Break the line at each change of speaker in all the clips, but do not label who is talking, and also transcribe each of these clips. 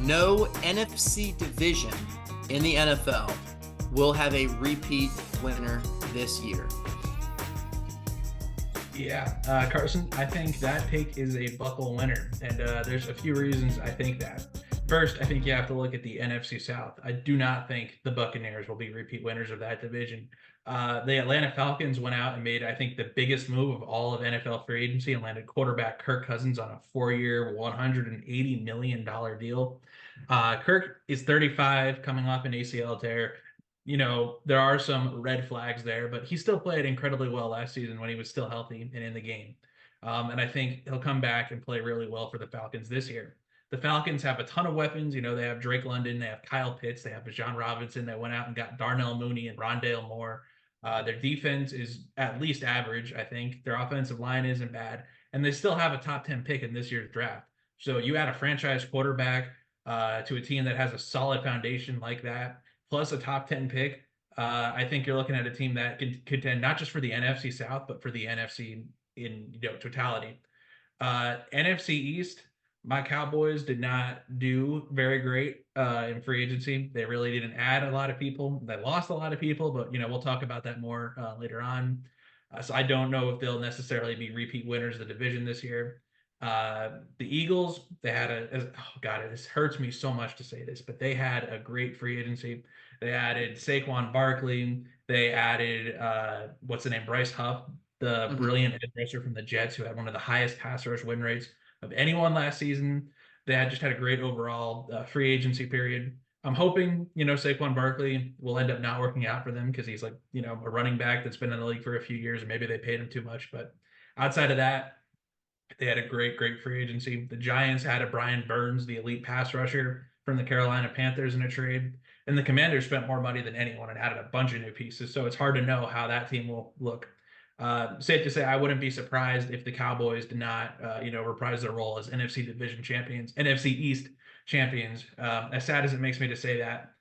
no NFC division in the NFL will have a repeat winner this year.
Yeah, Carson, I think that pick is a buckle winner, and there's a few reasons I think that. First, I think you have to look at the NFC South. I do not think the Buccaneers will be repeat winners of that division. The Atlanta Falcons went out and made, I think, the biggest move of all of NFL free agency and landed quarterback Kirk Cousins on a 4-year, $180 million deal. Kirk is 35, coming off an ACL tear. There are some red flags there, but he still played incredibly well last season when he was still healthy and in the game. And I think he'll come back and play really well for the Falcons this year. The Falcons have a ton of weapons. They have Drake London, they have Kyle Pitts, they have Bijan Robinson that went out and got Darnell Mooney and Rondale Moore. Their defense is at least average, I think. Their offensive line isn't bad, and they still have a top 10 pick in this year's draft. So you add a franchise quarterback to a team that has a solid foundation like that, plus a top 10 pick. I think you're looking at a team that can contend not just for the NFC South, but for the NFC in totality. NFC East, my Cowboys did not do very great in free agency. They really didn't add a lot of people. They lost a lot of people, but we'll talk about that more later on. So I don't know if they'll necessarily be repeat winners of the division this year. The Eagles, they had oh God, this hurts me so much to say this, but they had a great free agency. They added Saquon Barkley. They added what's the name, Bryce Huff, the brilliant edge rusher from the Jets, who had one of the highest pass rush win rates of anyone last season. They had just had a great overall free agency period. I'm hoping, Saquon Barkley will end up not working out for them because he's like, a running back that's been in the league for a few years, and maybe they paid him too much. But outside of that, they had a great free agency. The Giants had a Brian Burns, the elite pass rusher from the Carolina Panthers, in a trade. And the Commanders spent more money than anyone and added a bunch of new pieces. So it's hard to know how that team will look. Safe to say, I wouldn't be surprised if the Cowboys did not, reprise their role as NFC Division champions, NFC East champions. As sad as it makes me to say that,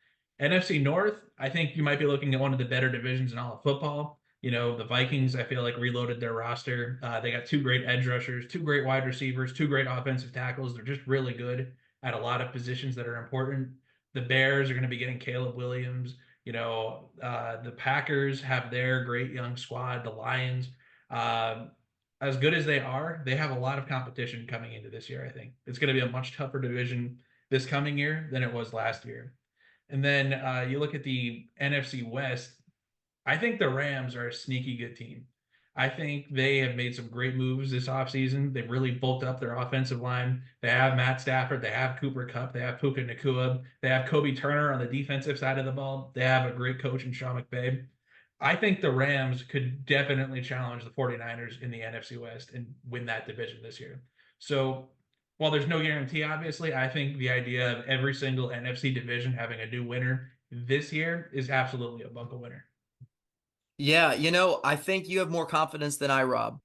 NFC North, I think you might be looking at one of the better divisions in all of football. The Vikings, I feel like, reloaded their roster. They got two great edge rushers, two great wide receivers, two great offensive tackles. They're just really good at a lot of positions that are important. The Bears are going to be getting Caleb Williams. The Packers have their great young squad. The Lions, as good as they are, they have a lot of competition coming into this year. I think it's going to be a much tougher division this coming year than it was last year. And then you look at the NFC West. I think the Rams are a sneaky good team. I think they have made some great moves this offseason. They've really bulked up their offensive line. They have Matt Stafford. They have Cooper Kupp. They have Puka Nacua. They have Kobe Turner on the defensive side of the ball. They have a great coach in Sean McVay. I think the Rams could definitely challenge the 49ers in the NFC West and win that division this year. So while there's no guarantee, obviously, I think the idea of every single NFC division having a new winner this year is absolutely a buckle winner.
Yeah, I think you have more confidence than I, Rob,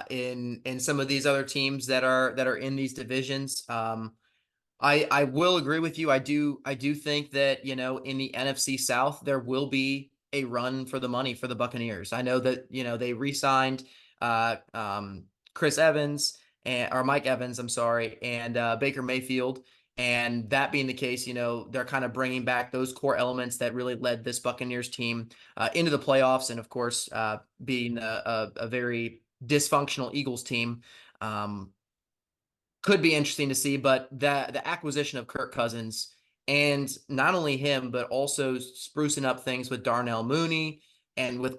in some of these other teams that are in these divisions. I will agree with you. I do think that, in the NFC South, there will be a run for the money for the Buccaneers. I know that, they re-signed Chris Evans or Mike Evans, I'm sorry, and Baker Mayfield. And that being the case, they're kind of bringing back those core elements that really led this Buccaneers team into the playoffs. And of course, being a very dysfunctional Eagles team could be interesting to see. But the acquisition of Kirk Cousins, and not only him, but also sprucing up things with Darnell Mooney and with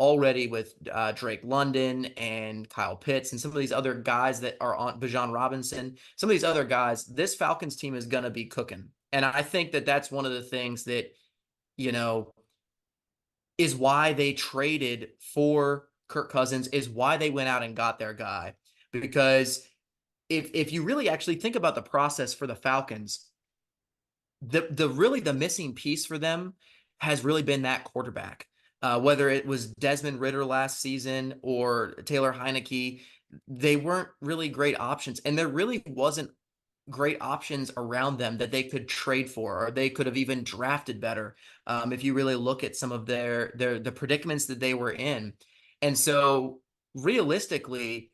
Drake London and Kyle Pitts and some of these other guys that are on Bijan Robinson, some of these other guys, this Falcons team is going to be cooking. And I think that that's one of the things that, is why they traded for Kirk Cousins, is why they went out and got their guy. Because if you really actually think about the process for the Falcons, the missing piece for them has really been that quarterback. Whether it was Desmond Ridder last season or Taylor Heineke, they weren't really great options. And there really wasn't great options around them that they could trade for, or they could have even drafted better. If you really look at some of the predicaments that they were in. And so realistically,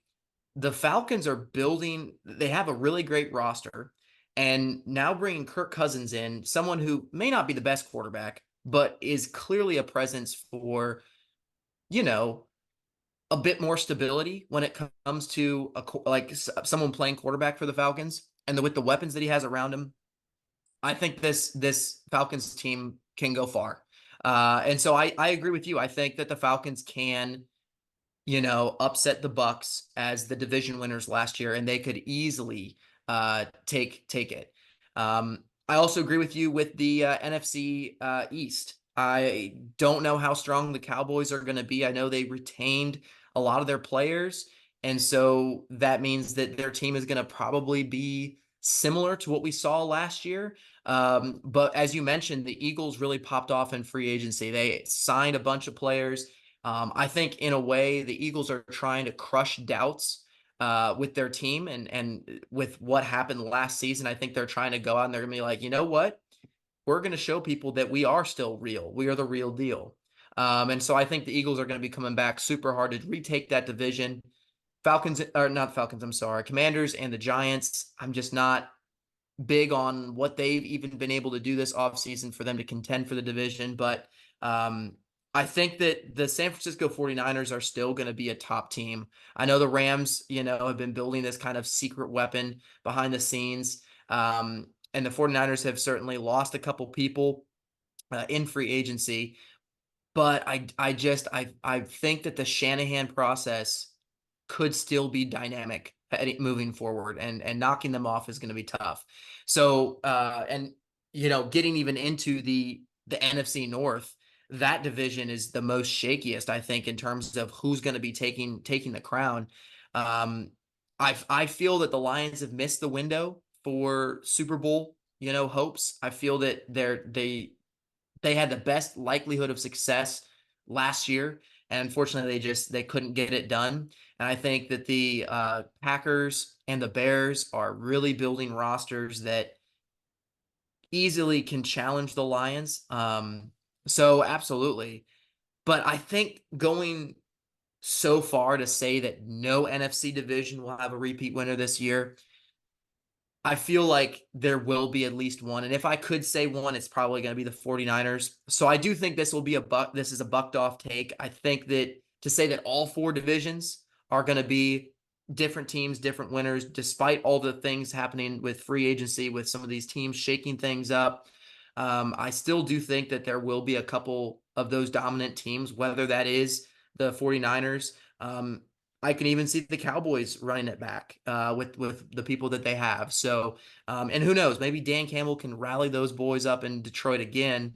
the Falcons are building, they have a really great roster. And now bringing Kirk Cousins in, someone who may not be the best quarterback, but is clearly a presence for, you know, a bit more stability when it comes to someone playing quarterback for the Falcons, and with the weapons that he has around him, I think this Falcons team can go far. And so I agree with you. I think that the Falcons can, upset the Bucks as the division winners last year, and they could easily take it. I also agree with you with the NFC East. I don't know how strong the Cowboys are going to be. I know they retained a lot of their players, and so that means that their team is going to probably be similar to what we saw last year. But as you mentioned, the Eagles really popped off in free agency. They signed a bunch of players. I think in a way the Eagles are trying to crush doubts with their team, and with what happened last season. I think they're trying to go out and they're gonna be like, you know what? We're gonna show people that we are still real. We are the real deal. And so I think the Eagles are going to be coming back super hard to retake that division. Falcons, or not Falcons, I'm sorry, Commanders and the Giants. I'm just not big on what they've even been able to do this offseason for them to contend for the division. But I think that the San Francisco 49ers are still going to be a top team. I know the Rams, have been building this kind of secret weapon behind the scenes. And the 49ers have certainly lost a couple people in free agency. But I think that the Shanahan process could still be dynamic moving forward, and knocking them off is going to be tough. So and getting even into the NFC North, that division is the most shakiest, I think, in terms of who's going to be taking the crown. Um, I feel that the Lions have missed the window for Super Bowl, hopes. I feel that they had the best likelihood of success last year, and unfortunately they couldn't get it done. And I think that the Packers and the Bears are really building rosters that easily can challenge the Lions. So absolutely. But I think going so far to say that no NFC division will have a repeat winner this year, I feel like there will be at least one. And if I could say one, it's probably going to be the 49ers. So I do think this is a bucked off take. I think that to say that all four divisions are going to be different teams, different winners, despite all the things happening with free agency, with some of these teams shaking things up, I still do think that there will be a couple of those dominant teams, whether that is the 49ers. I can even see the Cowboys running it back with the people that they have. So, and who knows, maybe Dan Campbell can rally those boys up in Detroit again.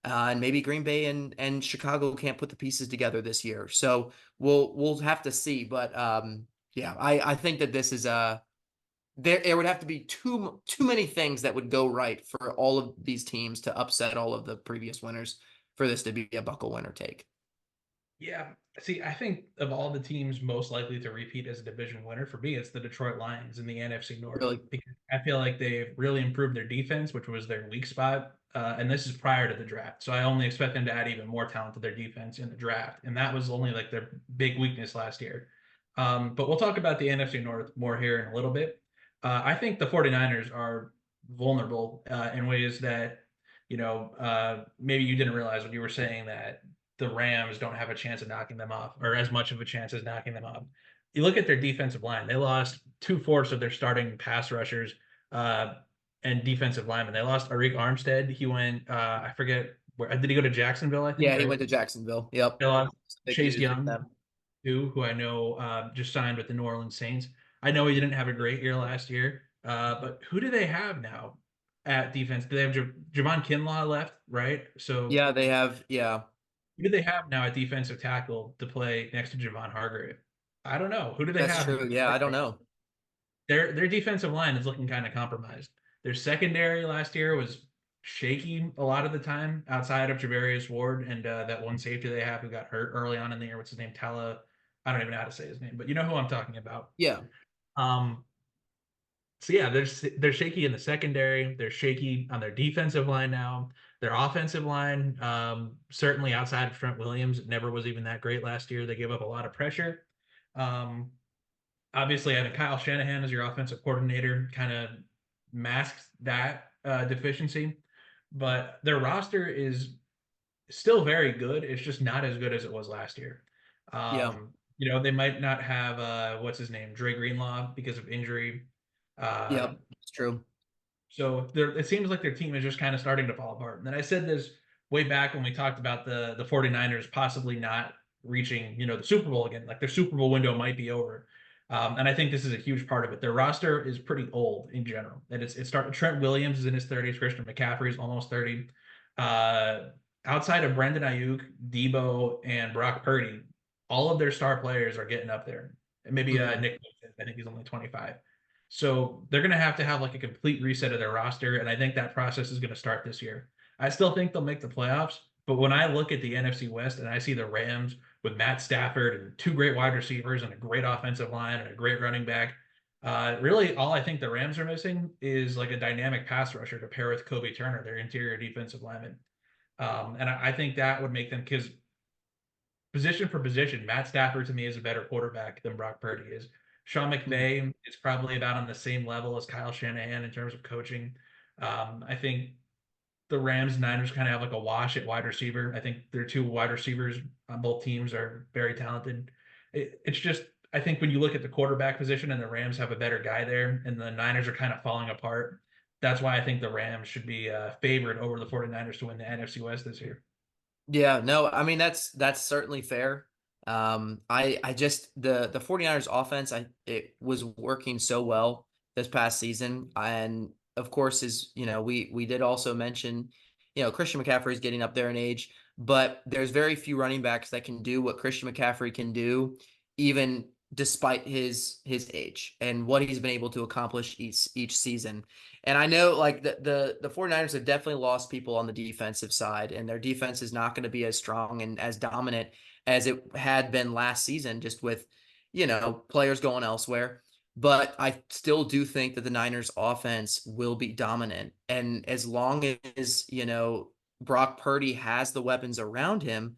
And maybe Green Bay and Chicago can't put the pieces together this year. So we'll have to see. But yeah, I think that this is there would have to be too many things that would go right for all of these teams to upset all of the previous winners for this to be a buckle winner take.
Yeah. See, I think of all the teams most likely to repeat as a division winner, for me, it's the Detroit Lions in the NFC North,
Really,
because I feel like they've really improved their defense, which was their weak spot. And this is prior to the draft. So I only expect them to add even more talent to their defense in the draft. And that was only like their big weakness last year. But we'll talk about the NFC North more here in a little bit. I think the 49ers are vulnerable in ways that, maybe you didn't realize when you were saying that the Rams don't have a chance of knocking them off, or as much of a chance as knocking them off. You look at their defensive line; they lost two-fourths of their starting pass rushers and defensive linemen. They lost Arik Armstead. He went, I forget where did he go to Jacksonville? I think,
yeah, he
right?
went to Jacksonville. Yep,
They lost
big
Chase
news with
Young,
them.
too, who I know just signed with the New Orleans Saints. I know he didn't have a great year last year, but who do they have now at defense? Do they have Javon Kinlaw left, right? So
Yeah, they have. Yeah,
who do they have now at defensive tackle to play next to Javon Hargrave? I don't know. Who do they
that's
have?
true. Yeah, I don't know.
Their defensive line is looking kind of compromised. Their secondary last year was shaky a lot of the time outside of Javarius Ward and that one safety they have who got hurt early on in the year. What's his name? Tala. I don't even know how to say his name, but you know who I'm talking about.
Yeah,
Um, so yeah, they're shaky in the secondary. They're shaky on their defensive line now. Their offensive line, certainly outside of Trent Williams, it never was even that great last year. They gave up a lot of pressure. Um, Obviously, having Kyle Shanahan as your offensive coordinator kind of masks that deficiency, but their roster is still very good. It's just not as good as it was last year.
Yeah.
They might not have what's his name, Dre Greenlaw, because of injury. Uh,
Yep. It's true.
so it seems like their team is just kind of starting to fall apart. And I said this way back when we talked about the 49ers possibly not reaching, the Super Bowl again. Like their Super Bowl window might be over. And I think this is a huge part of it. Their roster is pretty old in general. And it's starting. Trent Williams is in his 30s. Christian McCaffrey is almost 30. Uh, Outside of Brandon Ayuk, Debo, and Brock Purdy, all of their star players are getting up there. And maybe
Mhm.
Nick, I think he's only 25. So they're going to have like a complete reset of their roster. And I think that process is going to start this year. I still think they'll make the playoffs. But when I look at the NFC West and I see the Rams with Matt Stafford and two great wide receivers and a great offensive line and a great running back, really all I think the Rams are missing is like a dynamic pass rusher to pair with Kobe Turner, their interior defensive lineman. And I think that would make them, because position for position, Matt Stafford to me is a better quarterback than Brock Purdy is. Sean
Mhm.
McVay is probably about on the same level as Kyle Shanahan in terms of coaching. I think the Rams and Niners kind of have like a wash at wide receiver. I think their two wide receivers on both teams are very talented. It's just, I think when you look at the quarterback position and the Rams have a better guy there and the Niners are kind of falling apart, that's why I think the Rams should be favored over the 49ers to win the NFC West this year.
Yeah, no, I mean that's certainly fair. I just the 49ers offense, it was working so well this past season. And of course, we did also mention, Christian McCaffrey is getting up there in age, but there's very few running backs that can do what Christian McCaffrey can do, even despite his age and what he's been able to accomplish each season. And I know like the 49ers have definitely lost people on the defensive side, and their defense is not going to be as strong and as dominant as it had been last season, just with, players going elsewhere. But I still do think that the Niners offense will be dominant. And as long as, Brock Purdy has the weapons around him,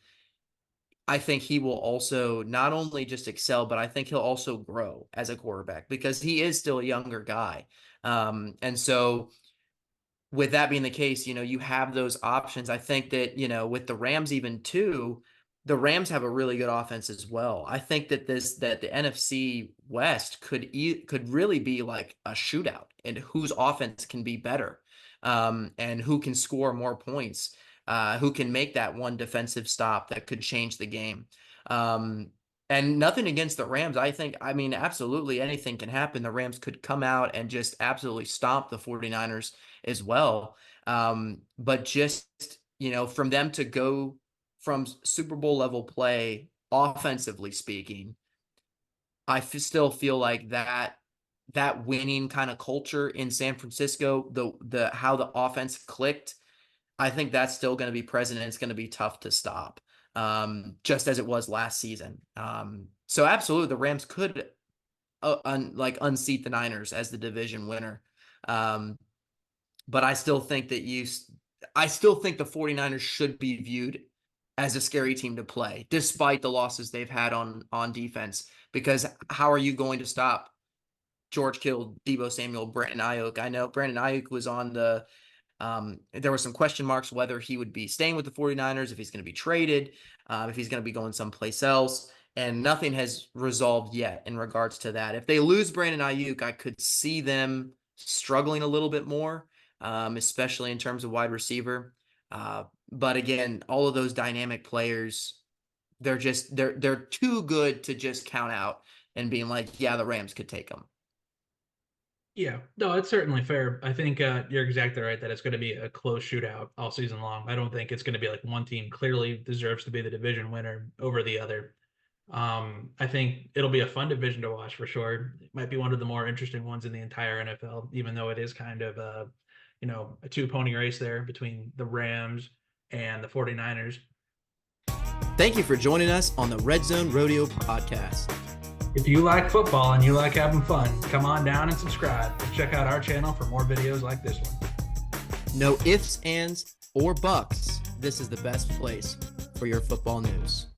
I think he will also not only just excel, but I think he'll also grow as a quarterback because he is still a younger guy. And so with that being the case, you have those options. I think that, with the Rams even too, the Rams have a really good offense as well. I think that the NFC West could really be like a shootout and whose offense can be better, and who can score more points, who can make that one defensive stop that could change the game. And nothing against the Rams. I mean, absolutely anything can happen. The Rams could come out and just absolutely stomp the 49ers as well. But just, from them to go from Super Bowl level play, offensively speaking, still feel like that winning kind of culture in San Francisco, the how the offense clicked, I think that's still going to be present, and it's going to be tough to stop, just as it was last season. So absolutely, the Rams could unseat the Niners as the division winner. But I still think the 49ers should be viewed as a scary team to play, despite the losses they've had on defense. Because how are you going to stop George Kittle, Deebo Samuel, Brandon Ayuk? I know Brandon Ayuk was on there were some question marks whether he would be staying with the 49ers, if he's going to be traded, if he's going to be going someplace else. And nothing has resolved yet in regards to that. If they lose Brandon Ayuk, I could see them struggling a little bit more, especially in terms of wide receiver. But again, all of those dynamic players, they're too good to just count out and being like, yeah, the Rams could take them.
Yeah, no, it's certainly fair. I think you're exactly right that it's going to be a close shootout all season long. I don't think it's going to be like one team clearly deserves to be the division winner over the other. I think it'll be a fun division to watch for sure. It might be one of the more interesting ones in the entire NFL, even though it is kind of a two pony race there between the Rams and the 49ers.
Thank you for joining us on the Redzone Rodeo podcast.
If you like football and you like having fun, come on down and subscribe and check out our channel for more videos like this one.
No ifs, ands, or buts. This is the best place for your football news.